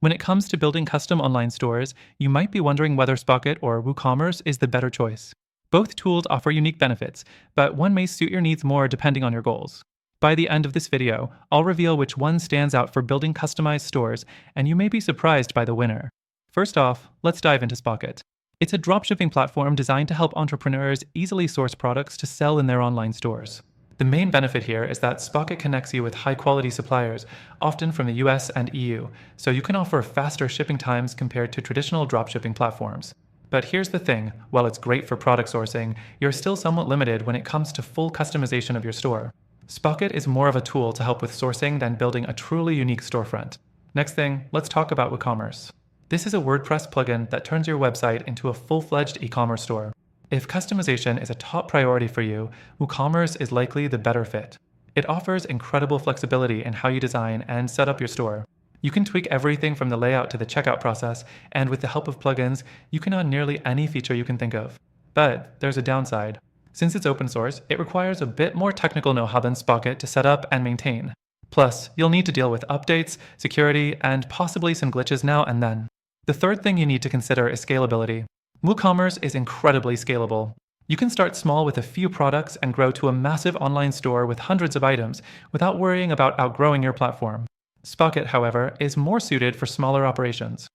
When it comes to building custom online stores, you might be wondering whether Spocket or WooCommerce is the better choice. Both tools offer unique benefits, but one may suit your needs more depending on your goals. By the end of this video, I'll reveal which one stands out for building customized stores, and you may be surprised by the winner. First off, let's dive into Spocket. It's a dropshipping platform designed to help entrepreneurs easily source products to sell in their online stores. The main benefit here is that Spocket connects you with high-quality suppliers, often from the US and EU, so you can offer faster shipping times compared to traditional dropshipping platforms. But here's the thing, while it's great for product sourcing, you're still somewhat limited when it comes to full customization of your store. Spocket is more of a tool to help with sourcing than building a truly unique storefront. Next thing, let's talk about WooCommerce. This is a WordPress plugin that turns your website into a full-fledged e-commerce store. If customization is a top priority for you, WooCommerce is likely the better fit. It offers incredible flexibility in how you design and set up your store. You can tweak everything from the layout to the checkout process, and with the help of plugins, you can add nearly any feature you can think of. But there's a downside. Since it's open source, it requires a bit more technical know-how than Spocket to set up and maintain. Plus, you'll need to deal with updates, security, and possibly some glitches now and then. The third thing you need to consider is scalability. WooCommerce is incredibly scalable. You can start small with a few products and grow to a massive online store with hundreds of items without worrying about outgrowing your platform. Spocket, however, is more suited for smaller operations.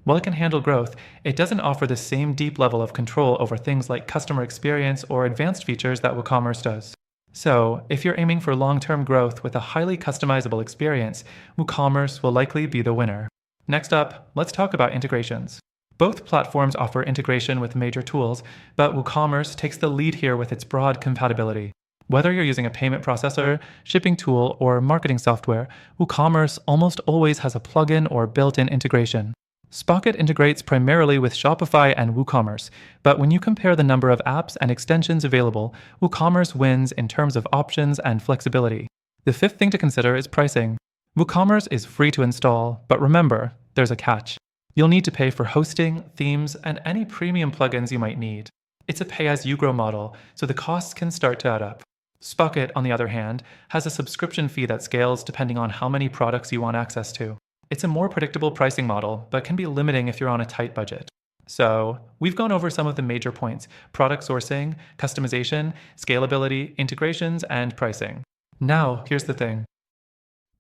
While it can handle growth, it doesn't offer the same deep level of control over things like customer experience or advanced features that WooCommerce does. So, if you're aiming for long-term growth with a highly customizable experience, WooCommerce will likely be the winner. Next up, let's talk about integrations. Both platforms offer integration with major tools, but WooCommerce takes the lead here with its broad compatibility. Whether you're using a payment processor, shipping tool, or marketing software, WooCommerce almost always has a plugin or built-in integration. Spocket integrates primarily with Shopify and WooCommerce, but when you compare the number of apps and extensions available, WooCommerce wins in terms of options and flexibility. The fifth thing to consider is pricing. WooCommerce is free to install, but remember, there's a catch. You'll need to pay for hosting, themes, and any premium plugins you might need. It's a pay-as-you-grow model, so the costs can start to add up. Spocket, on the other hand, has a subscription fee that scales depending on how many products you want access to. It's a more predictable pricing model, but can be limiting if you're on a tight budget. So, we've gone over some of the major points: product sourcing, customization, scalability, integrations, and pricing. Now, here's the thing.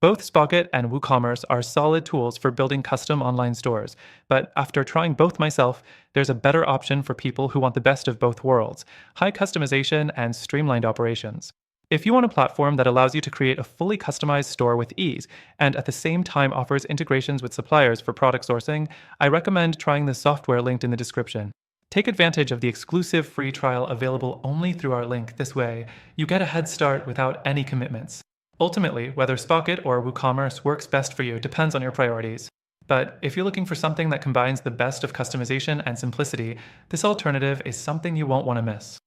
Both Spocket and WooCommerce are solid tools for building custom online stores, but after trying both myself, there's a better option for people who want the best of both worlds: high customization and streamlined operations. If you want a platform that allows you to create a fully customized store with ease, and at the same time offers integrations with suppliers for product sourcing, I recommend trying the software linked in the description. Take advantage of the exclusive free trial available only through our link. This way, you get a head start without any commitments. Ultimately, whether Spocket or WooCommerce works best for you depends on your priorities. But if you're looking for something that combines the best of customization and simplicity, this alternative is something you won't want to miss.